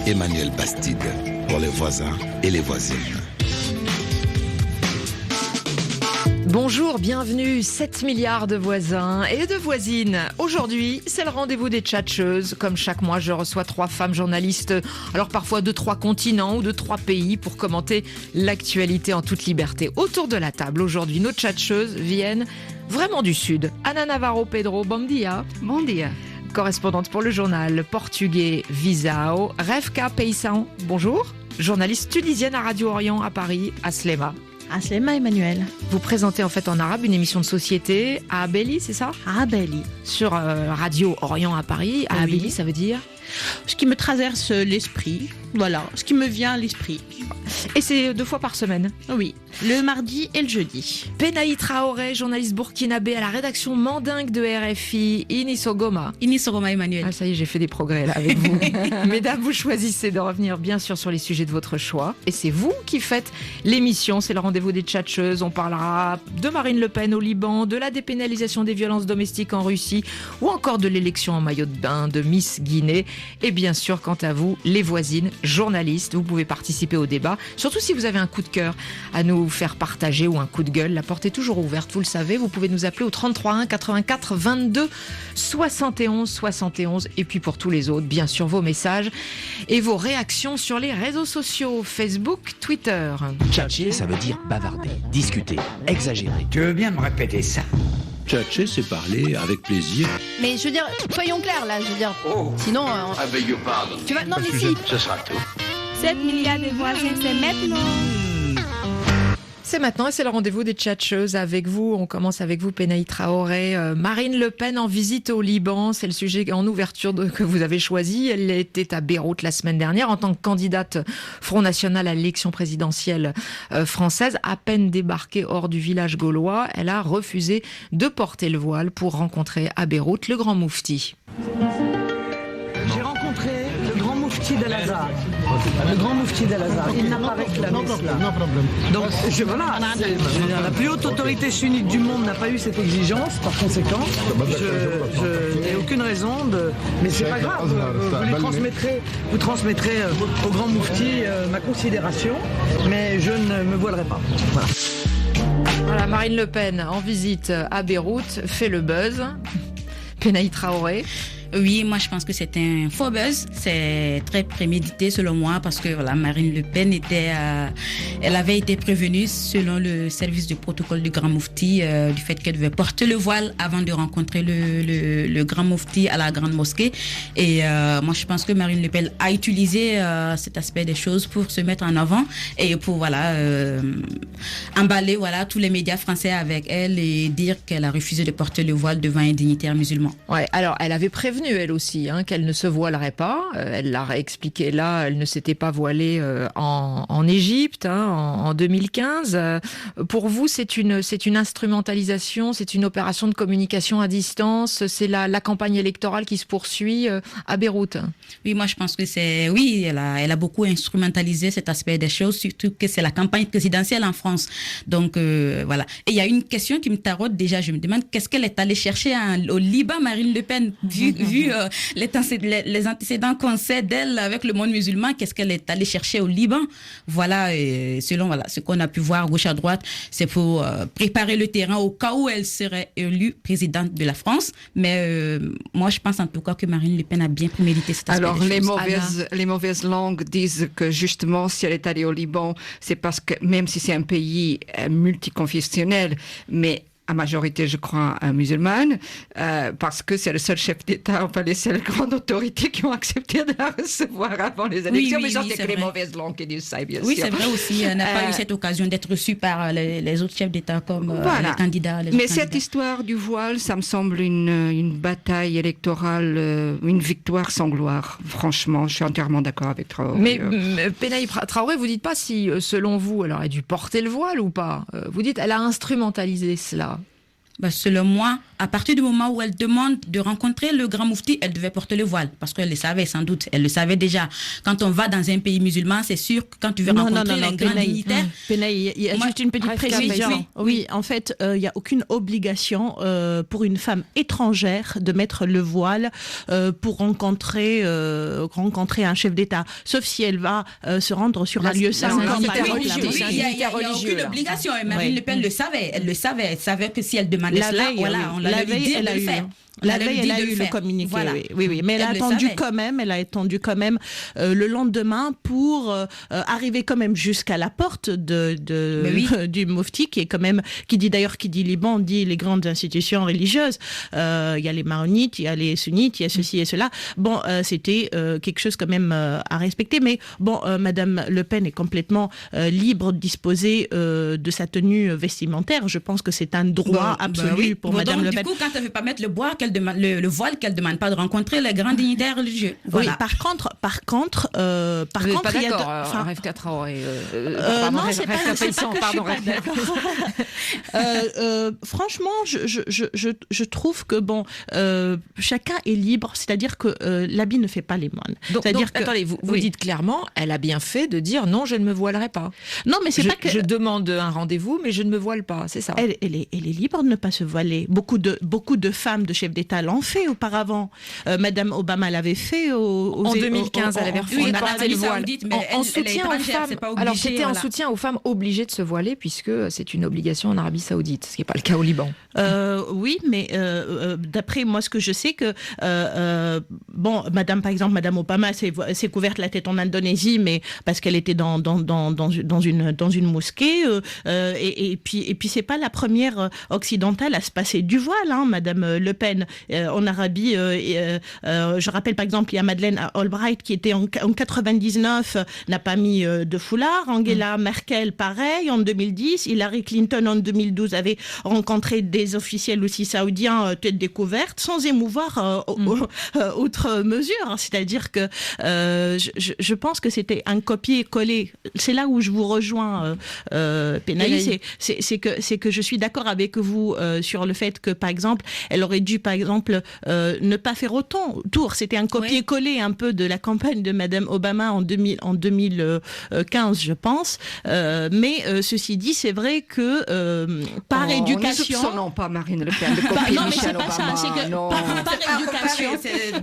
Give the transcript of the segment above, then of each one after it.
Emmanuel Bastide, pour les voisins et les voisines. Bonjour, bienvenue, 7 milliards de voisins et de voisines. Aujourd'hui, c'est le rendez-vous des tchatcheuses. Comme chaque mois, je reçois 3 femmes journalistes, alors parfois de 3 continents ou de 3 pays pour commenter l'actualité en toute liberté. Autour de la table, aujourd'hui, nos tchatcheuses viennent vraiment du Sud. Ana Navarro Pedro, bon dia. Bon dia. Correspondante pour le journal portugais Visao. Revka Paysan, bonjour. Journaliste tunisienne à Radio Orient à Paris, Aslema. Aslema Emmanuel. Vous présentez en fait en arabe une émission de société à Abelli, c'est ça ? À Abelli. Sur Radio Orient à Paris. À Abelli, ça veut dire ? Ce qui me traverse l'esprit, voilà, ce qui me vient à l'esprit. Et c'est 2 fois par semaine ? Oui, le mardi et le jeudi. Penaï Traoré, journaliste burkinabé à la rédaction mandingue de RFI, Inisogoma. Inisogoma Emmanuel. Ah, ça y est, j'ai fait des progrès là avec vous. Mesdames, vous choisissez de revenir bien sûr sur les sujets de votre choix. Et c'est vous qui faites l'émission, c'est le rendez-vous des tchatcheuses. On parlera de Marine Le Pen au Liban, de la dépénalisation des violences domestiques en Russie ou encore de l'élection en maillot de bain de Miss Guinée. Et bien sûr, quant à vous, les voisines, journalistes, vous pouvez participer au débat. Surtout si vous avez un coup de cœur à nous faire partager ou un coup de gueule. La porte est toujours ouverte, vous le savez. Vous pouvez nous appeler au 33 1 84 22 71 71. Et puis pour tous les autres, bien sûr, vos messages et vos réactions sur les réseaux sociaux, Facebook, Twitter. Tchatcher, ça veut dire bavarder, discuter, exagérer. Tu veux bien me répéter ça ? Tchatcher, c'est parler avec plaisir. Mais je veux dire, soyons clairs là, je veux dire. Sinon. I beg your pardon. Tu vas. Non, mais si. Ce sera tout. 7 milliards de voisins, c'est maintenant. C'est maintenant et c'est le rendez-vous des tchatcheuses avec vous. On commence avec vous, Penaï Traoré. Marine Le Pen en visite au Liban, c'est le sujet en ouverture que vous avez choisi. Elle était à Beyrouth la semaine dernière en tant que candidate Front National à l'élection présidentielle française. À peine débarquée hors du village gaulois, elle a refusé de porter le voile pour rencontrer à Beyrouth le grand moufti. J'ai rencontré le grand moufti d'Al-Azhar. Le grand moufti d'Al-Azhar. Il n'a pas réclamé cela. Donc, la plus haute autorité sunnite du monde n'a pas eu cette exigence. Par conséquent, je n'ai aucune raison de... Mais c'est pas grave. Vous transmettrez au grand moufti ma considération. Mais je ne me voilerai pas. Voilà. Voilà, Marine Le Pen en visite à Beyrouth fait le buzz. Penaï Traoré. Oui, moi je pense que c'est un faux buzz. C'est très prémédité selon moi parce que voilà, Marine Le Pen elle avait été prévenue selon le service de protocole du Grand Moufti du fait qu'elle devait porter le voile avant de rencontrer le Grand Moufti à la Grande Mosquée. Et moi je pense que Marine Le Pen a utilisé cet aspect des choses pour se mettre en avant et pour emballer tous les médias français avec elle et dire qu'elle a refusé de porter le voile devant un dignitaire musulman. Ouais, alors elle avait prévenu elle aussi qu'elle ne se voilerait pas. Elle l'a expliqué là, elle ne s'était pas voilée en Égypte en 2015. Pour vous, c'est une instrumentalisation, c'est une opération de communication à distance, c'est la campagne électorale qui se poursuit à Beyrouth. Oui, moi je pense que elle a beaucoup instrumentalisé cet aspect des choses, surtout que c'est la campagne présidentielle en France. Donc voilà. Et il y a une question qui me taraude déjà, je me demande qu'est-ce qu'elle est allée chercher au Liban, Marine Le Pen, vu les antécédents qu'on sait d'elle avec le monde musulman, qu'est-ce qu'elle est allée chercher au Liban. Voilà, et selon ce qu'on a pu voir gauche à droite, c'est pour préparer le terrain au cas où elle serait élue présidente de la France. Mais moi, je pense en tout cas que Marine Le Pen a bien prémédité cet aspect. Alors, les mauvaises langues disent que justement, si elle est allée au Liban, c'est parce que même si c'est un pays multiconfessionnel, mais à majorité, je crois, musulmane, parce que c'est le seul chef d'État, enfin les seules grandes autorités qui ont accepté de la recevoir avant les élections. Mais ça, c'est que les mauvaises langues qui disent ça, bien sûr. Oui, c'est vrai aussi. Elle n'a pas eu cette occasion d'être reçue par les autres chefs d'État comme les candidats. Mais cette histoire du voile, ça me semble une bataille électorale, une victoire sans gloire. Franchement, je suis entièrement d'accord avec Traoré. Mais Penaï Traoré, vous dites pas si, selon vous, elle aurait dû porter le voile ou pas. Vous dites, elle a instrumentalisé cela. Selon moi, à partir du moment où elle demande de rencontrer le grand moufti, elle devait porter le voile, parce qu'elle le savait sans doute, elle le savait déjà. Quand on va dans un pays musulman, c'est sûr que quand tu veux rencontrer les grands dignitaires... Pénaï, il y a juste une petite précision. Oui, en fait, il n'y a aucune obligation pour une femme étrangère de mettre le voile pour rencontrer un chef d'État, sauf si elle va se rendre sur un lieu saint. Il n'y a aucune obligation, et Marine Le Pen le savait, elle savait que si elle demandait cela, on l'avait dit de le faire. La veille, elle a eu le communiqué, voilà. Oui. Mais elle a attendu quand même le lendemain pour arriver quand même jusqu'à la porte du Mufti, qui dit Liban, dit les grandes institutions religieuses. Il y a les maronites, il y a les sunnites, il y a ceci et cela. Bon, c'était quelque chose quand même à respecter. Mais bon, Madame Le Pen est complètement libre de disposer de sa tenue vestimentaire. Je pense que c'est un droit absolu pour Madame Le Pen. Du coup, quand elle ne veut pas mettre le voile, qu'elle ne demande pas de rencontrer les grands dignitaires religieux. Voilà. Oui, par contre, il y a Rêve 4 ans. Non, c'est pas pardon, Rêve d'accord. Franchement, je trouve que chacun est libre, c'est-à-dire que l'habit ne fait pas les moines. Attendez, vous dites clairement, elle a bien fait de dire non, je ne me voilerai pas. Non, mais c'est pas que je demande un rendez-vous, mais je ne me voile pas, c'est ça. Elle est libre de ne pas se voiler. Beaucoup de femmes de chefs d'État l'ont fait auparavant. Madame Obama l'avait fait en 2015. Elle avait refusé le voile. En soutien aux femmes. Alors c'était en soutien aux femmes obligées de se voiler, puisque c'est une obligation en Arabie Saoudite, ce qui n'est pas le cas au Liban. Oui, mais d'après moi, ce que je sais que Madame Obama s'est couverte la tête en Indonésie, mais parce qu'elle était dans une mosquée. Et puis c'est pas la première occidentale à se passer du voile, hein, Madame Le Pen. En Arabie, je rappelle par exemple, il y a Madeleine Albright qui était en 99, n'a pas mis de foulard. Angela Merkel, pareil, en 2010. Hillary Clinton, en 2012, avait rencontré des officiels aussi saoudiens tête découverte, sans émouvoir outre mesure. C'est-à-dire que je pense que c'était un copier-coller. C'est là où je vous rejoins, Pénaï. C'est que je suis d'accord avec vous sur le fait que, par exemple, elle aurait dû, par exemple, ne pas faire autant tour. C'était un copier-coller un peu de la campagne de Madame Obama en 2015, je pense. Mais ceci dit, c'est vrai que par éducation... Non, pas Marine Le Pen de copier non, mais c'est Michelle pas Obama. ça. C'est que par éducation...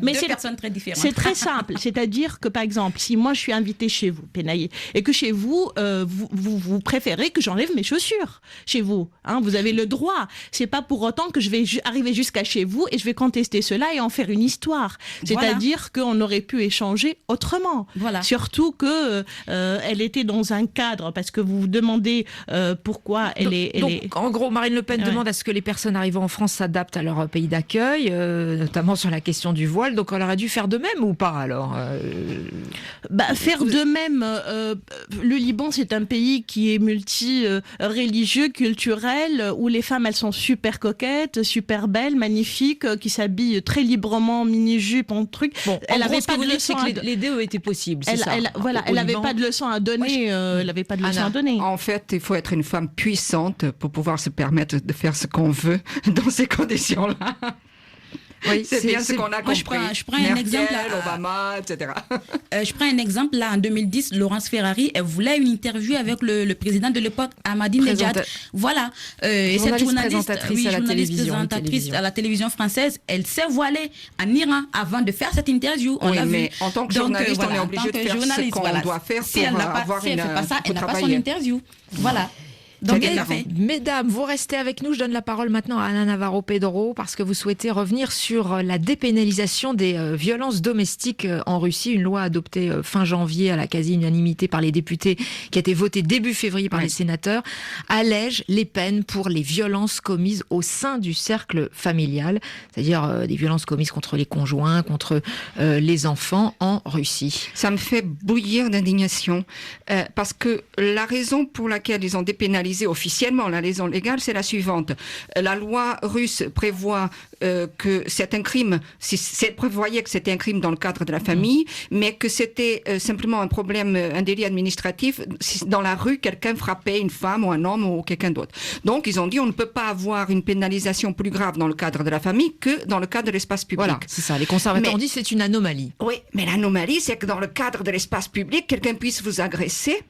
Mais c'est deux personnes très différentes. C'est très simple. C'est-à-dire que, par exemple, si moi je suis invitée chez vous, Pénaï, et que chez vous, vous préférez que j'enlève mes chaussures chez vous, hein, vous avez le droit. C'est pas pour autant que je vais arriver jusqu'à chez vous et je vais contester cela et en faire une histoire. C'est-à-dire qu'on aurait pu échanger autrement. Voilà. Surtout que elle était dans un cadre, parce que vous vous demandez pourquoi elle est... En gros, Marine Le Pen demande à ce que les personnes arrivant en France s'adaptent à leur pays d'accueil, notamment sur la question du voile. Donc elle aurait dû faire de même ou pas alors Faire de même. Le Liban, c'est un pays qui est multi-religieux, culturel, où les femmes, elles sont super coquettes, super belles, magnifiques, qui s'habillent très librement, mini-jupe, en truc. Bon, elle avait pas de leçon. Les deux étaient possibles, c'est ça. Elle n'avait pas de leçon à donner. Elle n'avait pas de leçon à donner. En fait, il faut être une femme puissante pour pouvoir se permettre de faire ce qu'on veut dans ces conditions-là. Oui, c'est bien ce qu'on a compris. Je prends un exemple. Obama, etc. Je prends un exemple. Là, en 2010, Laurence Ferrari, elle voulait une interview avec le président de l'époque, Ahmadinejad. Voilà. Et cette journaliste présentatrice à la télévision française, elle s'est voilée en Iran avant de faire cette interview. On l'a vu. En tant que journaliste, on est obligé de faire ce qu'on doit faire pour avoir une... Si elle fait pas ça, elle n'a pas son interview. Voilà. Donc, mesdames, vous restez avec nous. Je donne la parole maintenant à Ana Navarro Pedro parce que vous souhaitez revenir sur la dépénalisation des violences domestiques en Russie. Une loi adoptée fin janvier à la quasi-unanimité par les députés qui a été votée début février par les sénateurs allège les peines pour les violences commises au sein du cercle familial, c'est-à-dire des violences commises contre les conjoints, contre les enfants en Russie. Ça me fait bouillir d'indignation parce que la raison pour laquelle ils ont dépénalisé pénalisée officiellement. La raison légale, c'est la suivante. La loi russe prévoit que c'est un crime, prévoyait que c'était un crime dans le cadre de la famille, mais que c'était simplement un problème, un délit administratif si dans la rue quelqu'un frappait une femme ou un homme ou quelqu'un d'autre. Donc ils ont dit on ne peut pas avoir une pénalisation plus grave dans le cadre de la famille que dans le cadre de l'espace public. Voilà, c'est ça. Les conservateurs ont dit c'est une anomalie. Oui, mais l'anomalie, c'est que dans le cadre de l'espace public, quelqu'un puisse vous agresser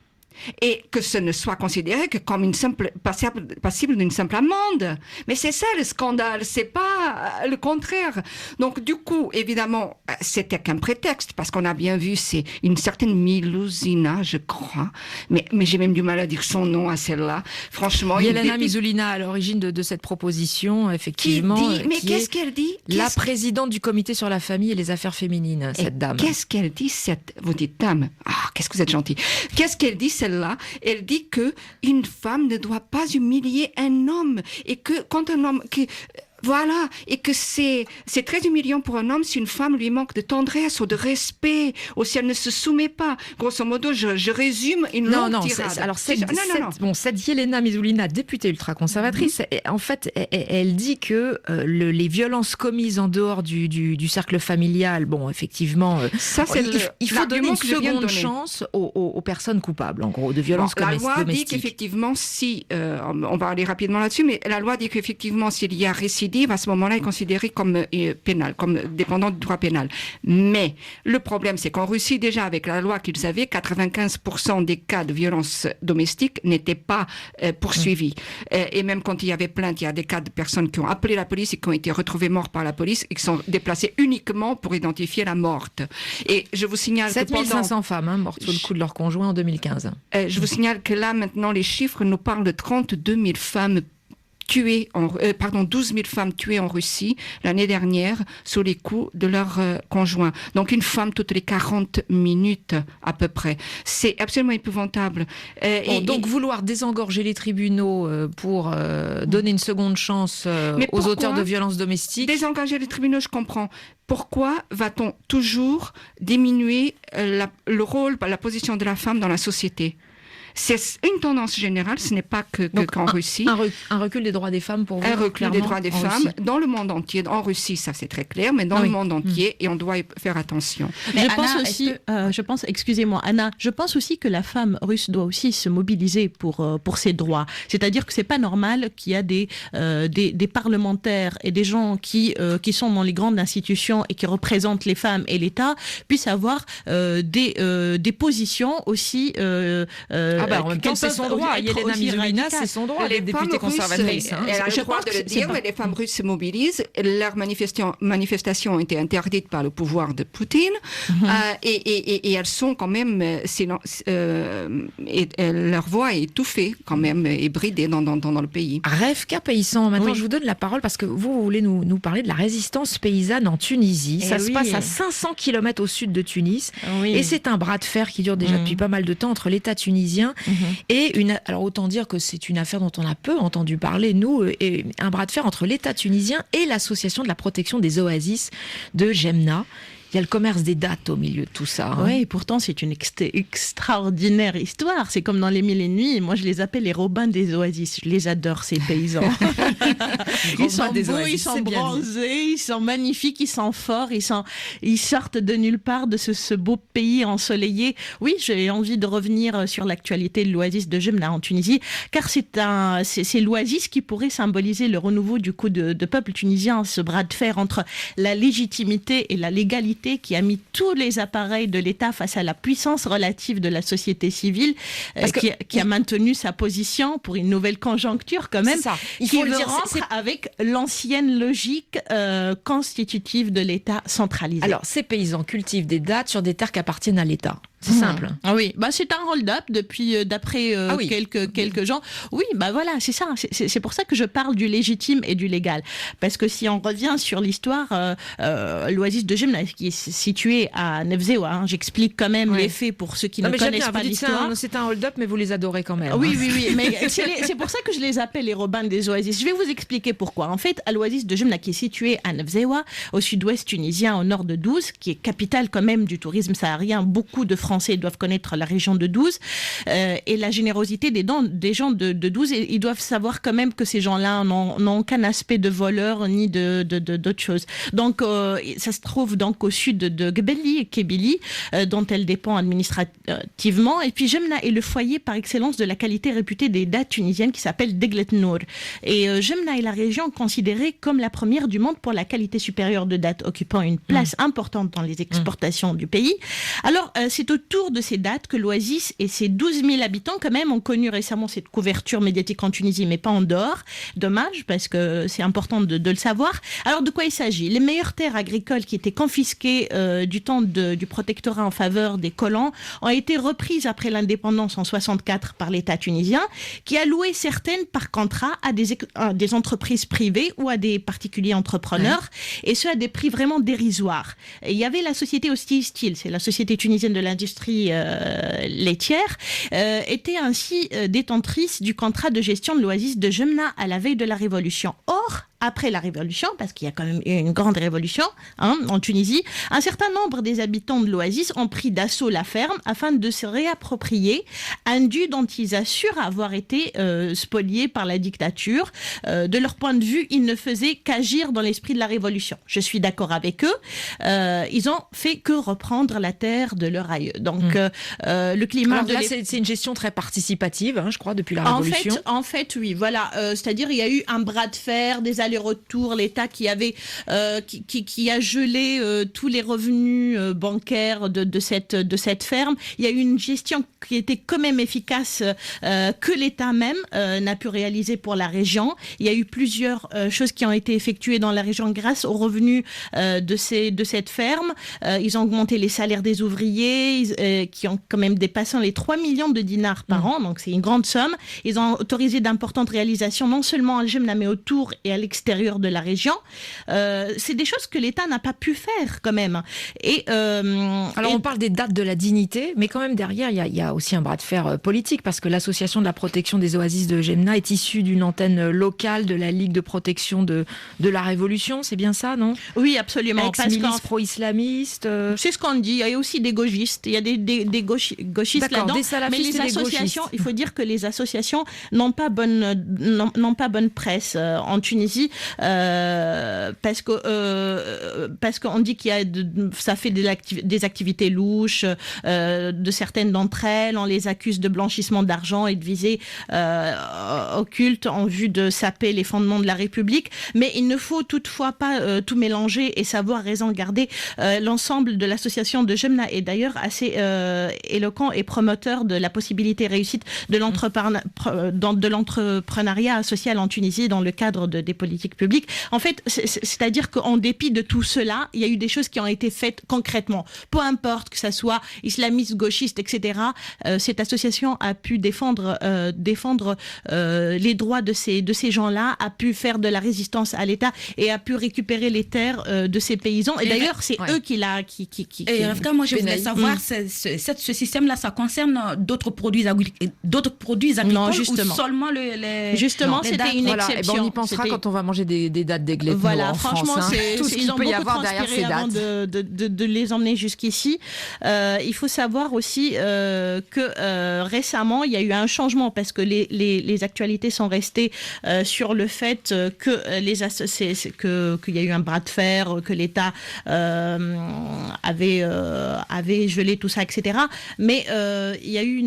et que ce ne soit considéré que comme une simple passible d'une simple amende. Mais c'est ça le scandale, c'est pas le contraire. Donc du coup, évidemment, c'était qu'un prétexte parce qu'on a bien vu c'est une certaine Milouzina, je crois, mais j'ai même du mal à dire son nom à celle-là. Franchement, Yelena Mizoulina à l'origine de cette proposition, effectivement. Qu'est-ce qu'elle dit La présidente du comité sur la famille et les affaires féminines, cette dame. Qu'est-ce qu'elle dit vous dites dame. Ah, qu'est-ce que vous êtes gentil. Qu'est-ce qu'elle dit celle-là? Elle dit que une femme ne doit pas humilier un homme et que quand un homme voilà, et que c'est très humiliant pour un homme si une femme lui manque de tendresse ou de respect, ou si elle ne se soumet pas. Grosso modo, je résume une longue tirade. Alors, cette Yelena Mizoulina, députée ultra-conservatrice, en fait, elle dit que les violences commises en dehors du cercle familial, bon, effectivement, il faut donner une seconde chance aux personnes coupables, en gros, de violences domestiques. La loi dit qu'effectivement, on va aller rapidement là-dessus, mais la loi dit qu'effectivement, s'il y a récidive, à ce moment-là, est considéré comme pénal, comme dépendant du droit pénal. Mais le problème, c'est qu'en Russie, déjà, avec la loi qu'ils avaient, 95% des cas de violence domestique n'étaient pas poursuivis. Et même quand il y avait plainte, il y a des cas de personnes qui ont appelé la police et qui ont été retrouvées mortes par la police et qui sont déplacées uniquement pour identifier la morte. Et je vous signale 7500 femmes mortes sous le coup de leur conjoint en 2015. Je vous signale que là, maintenant, les chiffres nous parlent de 32 000 femmes tuées 12 000 femmes tuées en Russie l'année dernière sous les coups de leur conjoint. Donc une femme toutes les 40 minutes à peu près. C'est absolument épouvantable. Donc vouloir désengorger les tribunaux pour donner une seconde chance aux auteurs de violences domestiques. Désengorger les tribunaux, je comprends. Pourquoi va-t-on toujours diminuer le rôle, la position de la femme dans la société ? C'est une tendance générale, ce n'est pas qu'en Russie. Un recul des droits des femmes pour vous. Un recul des droits des femmes dans le monde entier. En Russie, ça c'est très clair, mais dans le monde entier, et on doit y faire attention. Mais excusez-moi Anna, je pense aussi que la femme russe doit aussi se mobiliser pour ses droits. C'est-à-dire que c'est pas normal qu'il y a des parlementaires et des gens qui sont dans les grandes institutions et qui représentent les femmes et l'État puissent avoir des positions aussi en même temps, c'est son droit. Yelena Mizoulina, c'est son droit. Les députées conservatrices. Elle a le droit de le dire, mais les femmes russes se mobilisent. Leurs manifestations ont été interdites par le pouvoir de Poutine. Et elles sont quand même... leur voix est étouffée quand même, et bridée dans le pays. Rêve paysan. Maintenant, je vous donne la parole parce que vous voulez nous parler de la résistance paysanne en Tunisie. Ça se passe à 500 km au sud de Tunis. Et c'est un bras de fer qui dure déjà depuis pas mal de temps entre l'État tunisien et alors autant dire que c'est une affaire dont on a peu entendu parler, nous, et un bras de fer entre l'État tunisien et l'association de la protection des oasis de Jemna. Il y a le commerce des dattes au milieu de tout ça. Oui, et pourtant c'est une extraordinaire histoire. C'est comme dans Les Mille et une Nuits. Moi, je les appelle les Robins des oasis. Je les adore, ces paysans. Ils sont beaux, ils sont bronzés, ils sont magnifiques, ils sont forts, ils sortent de nulle part de ce beau pays ensoleillé. Oui, j'ai envie de revenir sur l'actualité de l'oasis de Jemna en Tunisie, car c'est l'oasis qui pourrait symboliser le renouveau du coup de peuple tunisien, ce bras de fer entre la légitimité et la légalité qui a mis tous les appareils de l'État face à la puissance relative de la société civile, qui a maintenu sa position pour une nouvelle conjoncture quand même, qui rentre avec l'ancienne logique constitutive de l'État centralisé. Alors, ces paysans cultivent des dattes sur des terres qui appartiennent à l'État. C'est simple. Ah oui, c'est un hold-up d'après quelques gens. Oui, voilà, c'est ça. C'est pour ça que je parle du légitime et du légal. Parce que si on revient sur l'histoire, l'oasis de Jemna, qui est situé à Nevzéwa, j'explique quand même les faits pour ceux qui ne connaissent pas l'histoire. C'est un hold-up, mais vous les adorez quand même. Oui, mais c'est pour ça que je les appelle les Robins des oasis. Je vais vous expliquer pourquoi. En fait, à l'oasis de Jemna, qui est situé à Nevzéwa, au sud-ouest tunisien, au nord de Douz, qui est capitale quand même du tourisme saharien, beaucoup de Français Français doivent connaître la région de 12 et la générosité des gens de 12. Et ils doivent savoir quand même que ces gens-là n'ont aucun aspect de voleur ni d'autres choses. Donc, ça se trouve donc au sud de Gebeli, Kebili, dont elle dépend administrativement. Et puis, Jemna est le foyer par excellence de la qualité réputée des dattes tunisiennes qui s'appelle Deglet Nour. Et Jemna est la région considérée comme la première du monde pour la qualité supérieure de dattes, occupant une place importante dans les exportations du pays. Alors, c'est autour de ces dattes que l'Oasis et ses 12 000 habitants, quand même, ont connu récemment cette couverture médiatique en Tunisie, mais pas en dehors. Dommage, parce que c'est important de le savoir. Alors, de quoi il s'agit ? Les meilleures terres agricoles qui étaient confisquées du temps du protectorat en faveur des colons ont été reprises après l'indépendance en 64 par l'État tunisien, qui a loué certaines par contrat à des entreprises privées ou à des particuliers entrepreneurs, et ce à des prix vraiment dérisoires. Et il y avait la société Hostilsteel, c'est la société tunisienne de l'industrie laitière, était ainsi détentrice du contrat de gestion de l'Oasis de Jemna à la veille de la Révolution. Or, après la Révolution, parce qu'il y a quand même eu une grande révolution en Tunisie, un certain nombre des habitants de l'Oasis ont pris d'assaut la ferme afin de se réapproprier un dû dont ils assurent avoir été spoliés par la dictature. De leur point de vue, ils ne faisaient qu'agir dans l'esprit de la Révolution. Je suis d'accord avec eux. Ils ont fait que reprendre la terre de leur aïeux. Donc, le climat... Alors là, c'est une gestion très participative, je crois, depuis la Révolution. En fait, oui, voilà. C'est-à-dire, il y a eu un bras de fer, des allers-retours, l'État qui a gelé tous les revenus bancaires de cette ferme. Il y a eu une gestion qui était quand même efficace que l'État même n'a pu réaliser pour la région. Il y a eu plusieurs choses qui ont été effectuées dans la région grâce aux revenus de cette ferme. Ils ont augmenté les salaires des ouvriers qui ont quand même dépassé les 3 millions de dinars par an, donc c'est une grande somme. Ils ont autorisé d'importantes réalisations non seulement à Jemna mais autour et à l'extérieur de la région. C'est des choses que l'État n'a pas pu faire quand même. On parle des dates de la dignité, mais quand même derrière il y a aussi un bras de fer politique, parce que l'association de la protection des oasis de Jemna est issue d'une antenne locale de la Ligue de protection de la Révolution, c'est bien ça, non ? Oui, absolument. Ex-milice pro-islamiste. C'est ce qu'on dit. Il y a aussi des gauchistes. Il y a des gauchistes là-dedans. Des salafistes, mais les associations, il faut dire que les associations n'ont pas bonne presse en Tunisie, parce qu'on dit ça fait des activités louches de certaines d'entre elles. On les accuse de blanchissement d'argent et de visée occulte en vue de saper les fondements de la République. Mais il ne faut toutefois pas tout mélanger et savoir raison garder. L'ensemble de l'association de Jemna est d'ailleurs assez éloquent et promoteur de la possibilité réussite de l'entrepreneuriat social en Tunisie dans le cadre des politiques publiques. En fait, c'est-à-dire qu'en dépit de tout cela, il y a eu des choses qui ont été faites concrètement. Peu importe que ça soit islamiste, gauchiste, etc. Cette association a pu défendre les droits de ces gens-là, a pu faire de la résistance à l'État et a pu récupérer les terres de ces paysans. Et d'ailleurs, c'est eux qui Et Rafka, moi, je voulais savoir, ce système-là, ça concerne d'autres produits agricoles non, justement. ou seulement Justement, c'était une exception. On y pensera quand on va manger des dattes d'Eglet en franchement, France. Tout ce qu'il peut y avoir derrière ces dates. Avant de les emmener jusqu'ici. Il faut savoir aussi que récemment, il y a eu un changement parce que les actualités sont restées sur le fait qu'il y a eu un bras de fer, que l'État avait gelé tout ça, etc. Mais il y a eu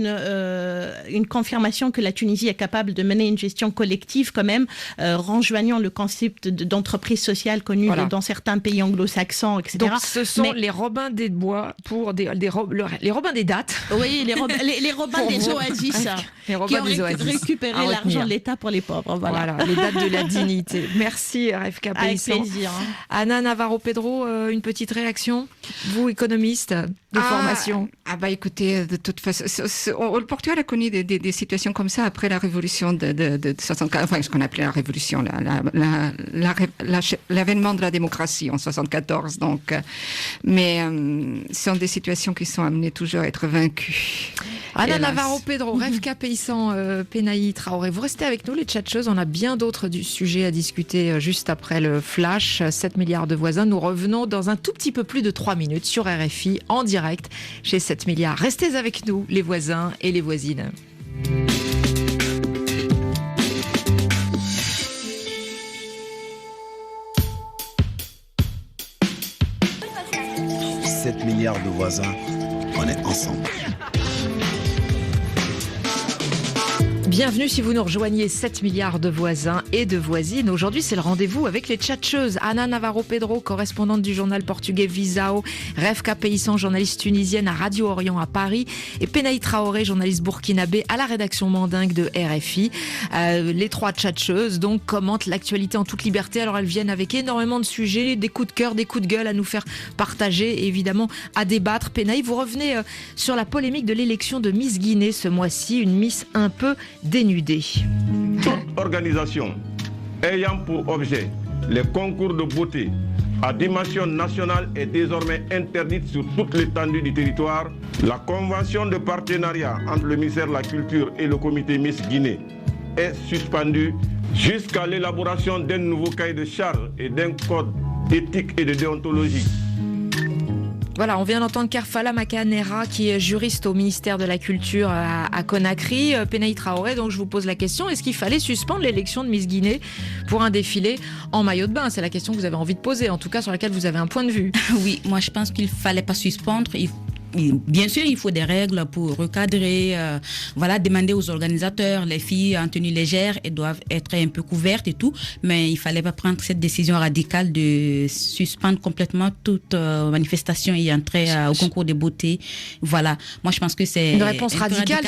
une confirmation que la Tunisie est capable de mener une gestion collective quand même, renjoignant le concept d'entreprise sociale connu dans certains pays anglo-saxons, etc. Donc ce sont les Robins des Bois pour les Robins des dates. Oui, les Robins des oasis qui ont récupéré l'argent de l'État pour les pauvres. Voilà, les dates de la dignité. Merci Rafka Payssan. Avec plaisir. Anna Navarro-Pedro, une petite réaction, vous économiste de formation. Écoutez, de toute façon, le Portugal a connu des situations comme ça après la révolution de 64, enfin ce qu'on appelait la révolution, l'avènement de la démocratie en 74. Donc, mais ce sont des situations qui sont amenées toujours à être vaincues. Anna Navarro-Pedro, Rafka Payssan, Penaï Traoré, vous restez avec nous les tchatcheuses, on a bien d'autres sujets à discuter juste après le flash. 7 milliards de voisins, nous revenons dans un tout petit peu plus de 3 minutes sur RFI en direct chez 7 7 milliards. Restez avec nous, les voisins et les voisines. « 7 milliards de voisins, on est ensemble. » Bienvenue si vous nous rejoignez, 7 milliards de voisins et de voisines. Aujourd'hui, c'est le rendez-vous avec les tchatcheuses. Ana Navarro Pedro, correspondante du journal portugais Visao, Revka Peissan, journaliste tunisienne à Radio Orient à Paris, et Penaï Traoré, journaliste burkinabé à la rédaction mandingue de RFI. Les trois tchatcheuses donc commentent l'actualité en toute liberté. Alors elles viennent avec énormément de sujets, des coups de cœur, des coups de gueule à nous faire partager et évidemment à débattre. Penaï, vous revenez sur la polémique de l'élection de Miss Guinée ce mois-ci, une Miss un peu dénudée. Toute organisation ayant pour objet les concours de beauté à dimension nationale est désormais interdite sur toute l'étendue du territoire. La convention de partenariat entre le ministère de la Culture et le comité Miss Guinée est suspendue jusqu'à l'élaboration d'un nouveau cahier de charges et d'un code d'éthique et de déontologie. Voilà, on vient d'entendre Kerfala Makanera, qui est juriste au ministère de la Culture à Conakry. Penaï Traoré, donc je vous pose la question, est-ce qu'il fallait suspendre l'élection de Miss Guinée pour un défilé en maillot de bain? C'est la question que vous avez envie de poser, en tout cas sur laquelle vous avez un point de vue. Oui, moi je pense qu'il ne fallait pas suspendre. Bien sûr, il faut des règles pour recadrer, demander aux organisateurs, les filles en tenue légère, elles doivent être un peu couvertes et tout, mais il fallait pas prendre cette décision radicale de suspendre complètement toute manifestation ayant trait au concours de beauté. Voilà, moi je pense que c'est une réponse radicale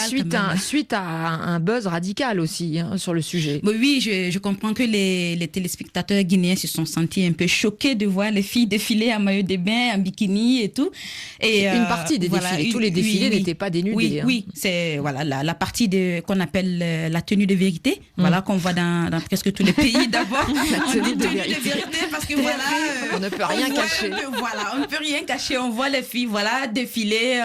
suite à un buzz radical aussi sur le sujet. Bon, oui, je comprends que les téléspectateurs guinéens se sont sentis un peu choqués de voir les filles défiler en maillot de bain, en bikini et tout. Et une partie des défilés. Tous les défilés n'étaient pas dénudés. Oui, c'est la partie qu'on appelle la tenue de vérité, qu'on voit dans presque tous les pays d'abord. La tenue de vérité, parce que on ne peut rien cacher. On ne peut rien cacher. On voit les filles, défiler,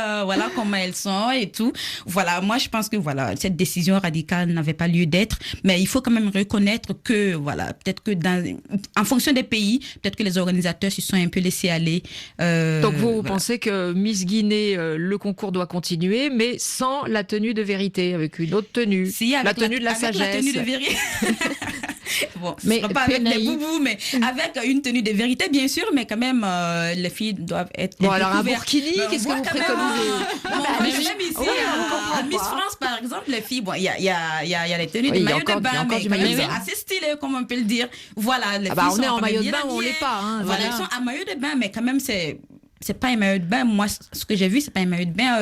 comment elles sont et tout. Voilà, moi je pense que cette décision radicale n'avait pas lieu d'être, mais il faut quand même reconnaître que peut-être que en fonction des pays, peut-être que les organisateurs se sont un peu laissés aller. Donc vous pensez que Miss Guinée, le concours doit continuer, mais sans la tenue de vérité, avec une autre tenue, la tenue de la sagesse. La tenue de vérité. Bon, mais pas avec des boubous, mais avec une tenue de vérité, bien sûr, mais quand même, les filles doivent être. Bon, alors un burkini, qu'est-ce que vous préconisez? Même ici, à Miss France, par exemple, les filles, il y a les tenues de maillot de bain, mais c'est assez stylé, comme on peut le dire. Voilà, les filles on est en maillot de bain ou on l'est pas. Voilà, elles sont en maillot de bain, mais quand même, c'est pas un maillot de bain. Moi, ce que j'ai vu, c'est pas un maillot de bain,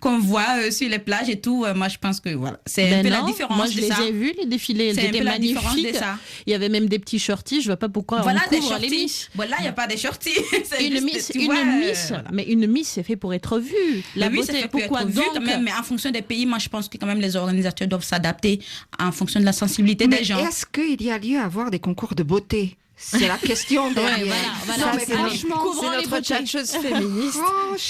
qu'on voit sur les plages et tout. Moi, je pense que c'est un peu la différence. Moi, je les ai vus, les défilés. Elles étaient magnifiques. Il y avait même des petits shorties. Je vois pas pourquoi on couvre les Miss. Voilà, il n'y a pas des shorties. Une Miss, c'est fait pour être vue. La beauté, c'est fait pourquoi donc mais en fonction des pays, moi, je pense que quand même les organisateurs doivent s'adapter en fonction de la sensibilité des gens. Est-ce qu'il y a lieu à avoir des concours de beauté? C'est la question derrière. Non, mais franchement, c'est notre tchatcheuse féministe.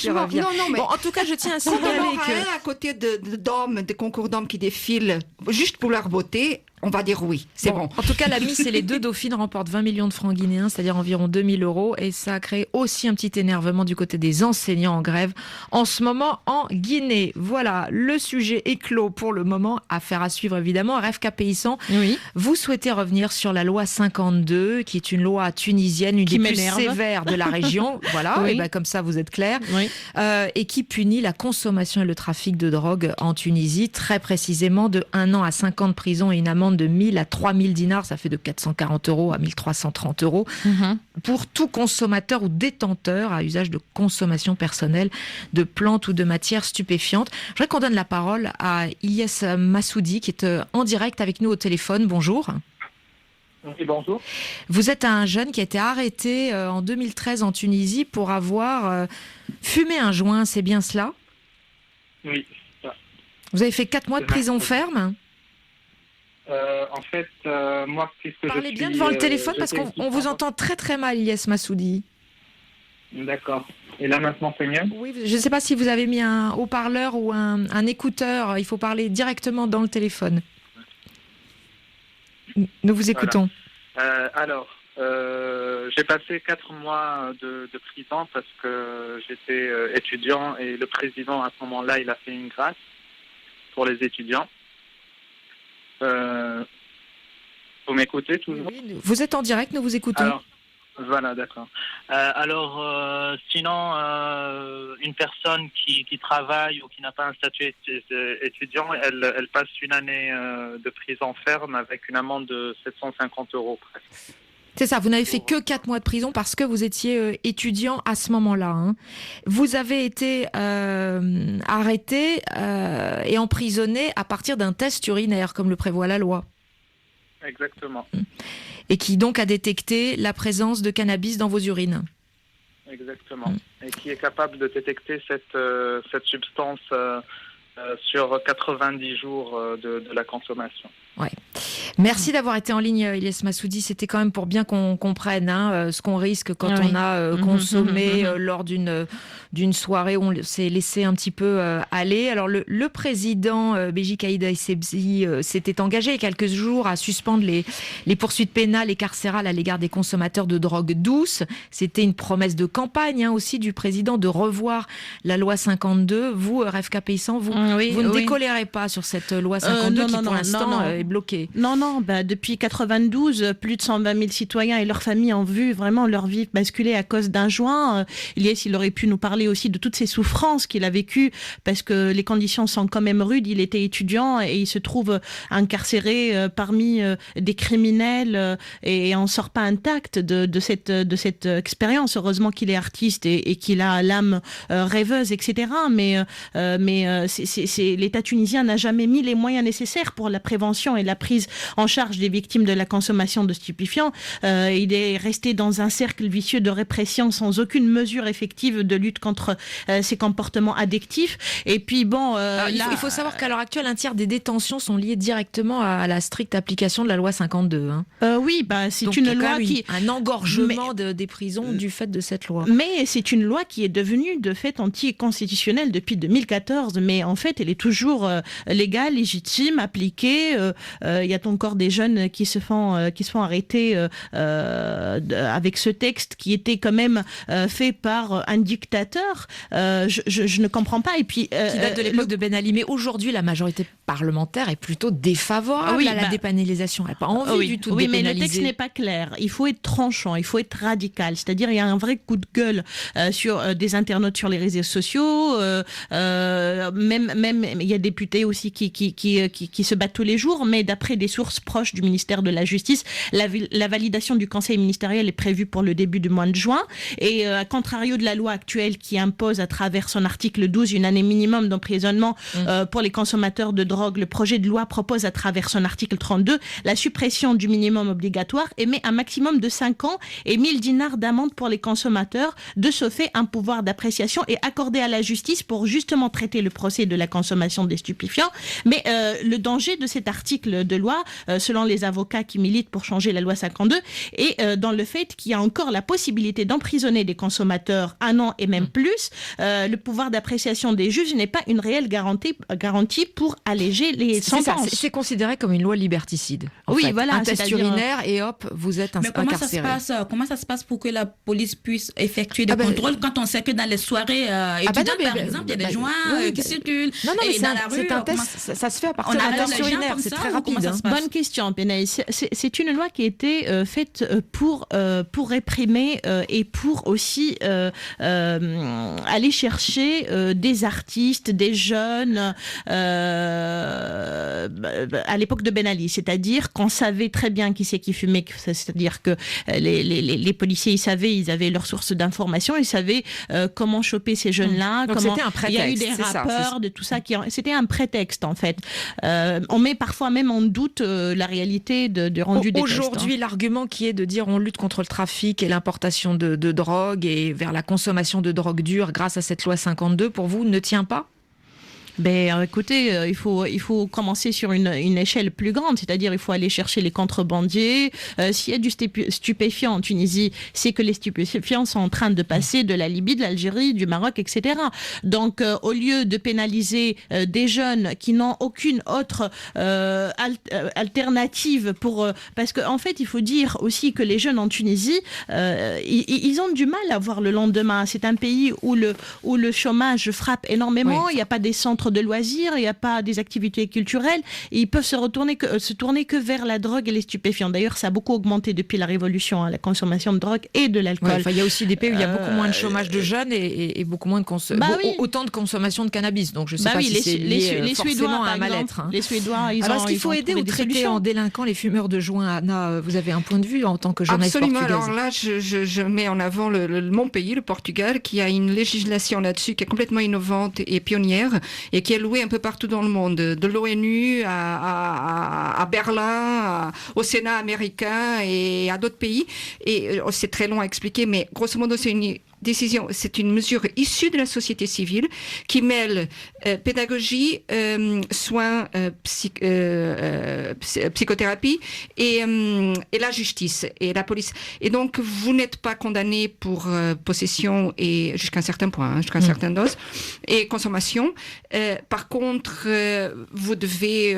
Non, mais bon, en tout cas, je tiens à signaler que à côté d'hommes, des concours d'hommes qui défilent juste pour leur beauté, on va dire oui, c'est bon. En tout cas, la Miss et les deux dauphines remportent 20 millions de francs guinéens, c'est-à-dire environ 2000 €. Et ça a créé aussi un petit énervement du côté des enseignants en grève en ce moment en Guinée. Voilà, le sujet est clos pour le moment. Affaire à suivre évidemment. Revka Peissan, vous souhaitez revenir sur la loi 52, qui est une loi tunisienne, une des plus sévères de la région. Voilà, et comme ça vous êtes clair. Et qui punit la consommation et le trafic de drogue en Tunisie, très précisément de 1 an à 5 ans de prison et une amende de 1000 à 3000 dinars, ça fait de 440 € à 1330 € pour tout consommateur ou détenteur à usage de consommation personnelle de plantes ou de matières stupéfiantes. Je voudrais qu'on donne la parole à Ilyes Massoudi qui est en direct avec nous au téléphone. Bonjour. Oui, bonjour. Vous êtes un jeune qui a été arrêté en 2013 en Tunisie pour avoir fumé un joint, c'est bien cela? Oui. Vous avez fait 4 mois de prison ferme? En fait, moi, puisque Parlez bien devant le téléphone parce qu'on vous entend très très mal, Ilyes Massoudi. D'accord. Et là maintenant, c'est mieux? Oui, je ne sais pas si vous avez mis un haut-parleur ou un écouteur. Il faut parler directement dans le téléphone. Nous vous écoutons. Alors, J'ai passé 4 mois de prison parce que j'étais étudiant et le président à ce moment-là, il a fait une grâce pour les étudiants. Vous m'écoutez toujours? Vous êtes en direct, nous vous écoutons. Alors, voilà, d'accord. Sinon, une personne qui travaille ou qui n'a pas un statut étudiant, elle passe une année de prison ferme avec une amende de 750 € presque. C'est ça, vous n'avez fait que 4 mois de prison parce que vous étiez étudiant à ce moment-là. Hein. Vous avez été arrêté et emprisonné à partir d'un test urinaire, comme le prévoit la loi. Exactement. Et qui donc a détecté la présence de cannabis dans vos urines. Exactement. Et qui est capable de détecter cette substance sur 90 jours de la consommation. Ouais. Merci d'avoir été en ligne, Ilyes Massoudi. C'était quand même pour bien qu'on comprenne ce qu'on risque quand on a consommé lors d'une soirée où on s'est laissé un petit peu aller. Alors le président Béji Caïd Essebsi s'était engagé il y a quelques jours à suspendre les poursuites pénales et carcérales à l'égard des consommateurs de drogue douce. C'était une promesse de campagne aussi du président de revoir la loi 52. Vous, Revka Paysan, vous ne décolérez pas sur cette loi 52 qui pour l'instant est bloquée. Non, depuis 92, plus de 120 000 citoyens et leurs familles ont vu vraiment leur vie basculer à cause d'un joint. Ilyes, il aurait pu nous parler aussi de toutes ces souffrances qu'il a vécues parce que les conditions sont quand même rudes. Il était étudiant et il se trouve incarcéré parmi des criminels et on sort pas intact de cette expérience. Heureusement qu'il est artiste et qu'il a l'âme rêveuse, etc. Mais l'État tunisien n'a jamais mis les moyens nécessaires pour la prévention et la prise en charge des victimes de la consommation de stupéfiants. Il est resté dans un cercle vicieux de répression sans aucune mesure effective de lutte contre ces comportements addictifs. Et puis il faut savoir qu'à l'heure actuelle, un tiers des détentions sont liées directement à la stricte application de la loi 52. C'est donc, une loi un engorgement des prisons du fait de cette loi. Mais c'est une loi qui est devenue de fait anticonstitutionnelle depuis 2014. Mais en fait, elle est toujours légale, légitime, appliquée. Il y a encore des jeunes qui se font arrêter avec ce texte qui était quand même fait par un dictateur. Je ne comprends pas. Et puis qui date de l'époque de Ben Ali. Mais aujourd'hui, la majorité parlementaire est plutôt défavorable à la dépénalisation. Elle n'a pas envie du tout de dépénaliser. Mais le texte n'est pas clair. Il faut être tranchant, il faut être radical. C'est-à-dire, il y a un vrai coup de gueule sur des internautes sur les réseaux sociaux. Même il y a des députés aussi qui se battent tous les jours. Mais d'après des sources proches du ministère de la Justice, la validation du conseil ministériel est prévue pour le début du mois de juin. Et à contrario de la loi actuelle qui impose à travers son article 12 une année minimum d'emprisonnement pour les consommateurs de drogue, le projet de loi propose à travers son article 32 la suppression du minimum obligatoire et met un maximum de 5 ans et 1000 dinars d'amende pour les consommateurs. De ce fait, un pouvoir d'appréciation est accordé à la justice pour justement traiter le procès de la consommation des stupéfiants. Mais le danger de cet article de loi, selon les avocats qui militent pour changer la loi 52, est dans le fait qu'il y a encore la possibilité d'emprisonner des consommateurs 1 an et même plus. Le pouvoir d'appréciation des juges n'est pas une réelle garantie pour alléger les sentences. C'est considéré comme une loi liberticide. Voilà. Un test urinaire et hop, vous êtes incarcéré. Comment ça se passe pour que la police puisse effectuer des contrôles quand on sait que dans les soirées étudiantes, par exemple, il y a des joints qui circulent. Non, mais c'est un test, ça se fait à partir d'un test urinaire. C'est très rapide. Bonne question, Benaïs. C'est une loi qui a été faite pour réprimer et pour aussi aller chercher des artistes, des jeunes à l'époque de Ben Ali. C'est-à-dire qu'on savait très bien qui c'est qui fumait. C'est-à-dire que les policiers, ils avaient leurs sources d'information, ils savaient comment choper ces jeunes-là. Donc c'était un prétexte. Il y a eu des rappeurs, de tout ça. C'était un prétexte, en fait. On met parfois même en doute la réalité du rendu des tests. Aujourd'hui, l'argument qui est de dire on lutte contre le trafic et l'importation de drogue et vers la consommation de drogue dure grâce à cette loi 52, pour vous, ne tient pas ? Écoutez, il faut commencer sur une échelle plus grande, c'est-à-dire il faut aller chercher les contrebandiers. S'il y a du stupéfiant en Tunisie, c'est que les stupéfiants sont en train de passer de la Libye, de l'Algérie, du Maroc, etc. Donc, au lieu de pénaliser des jeunes qui n'ont aucune autre alternative parce qu'en fait, il faut dire aussi que les jeunes en Tunisie, ils ont du mal à voir le lendemain. C'est un pays où le chômage frappe énormément. Oui. Il n'y a pas des centres de loisirs, il n'y a pas des activités culturelles. Et ils peuvent se tourner que vers la drogue et les stupéfiants. D'ailleurs, ça a beaucoup augmenté depuis la révolution, la consommation de drogue et de l'alcool. Ouais, il y a aussi des pays où il y a beaucoup moins de chômage de jeunes et beaucoup moins de autant de consommation de cannabis. Donc je sais pas si c'est lié forcément à un mal-être. Les Suédois, est-ce qu'il faut aider ou traiter en délinquant les fumeurs de joint? Anna, vous avez un point de vue en tant que journaliste portugaise? Absolument. Alors là, je mets en avant mon pays, le Portugal, qui a une législation là-dessus qui est complètement innovante et pionnière et qui est louée un peu partout dans le monde, de l'ONU à Berlin, au Sénat américain et à d'autres pays. Et c'est très long à expliquer, mais grosso modo, c'est une mesure issue de la société civile qui mêle pédagogie, soins, psychothérapie et la justice et la police. Et donc, vous n'êtes pas condamné pour possession et jusqu'à un certain point, jusqu'à une certaine dose, et consommation. Par contre, vous devez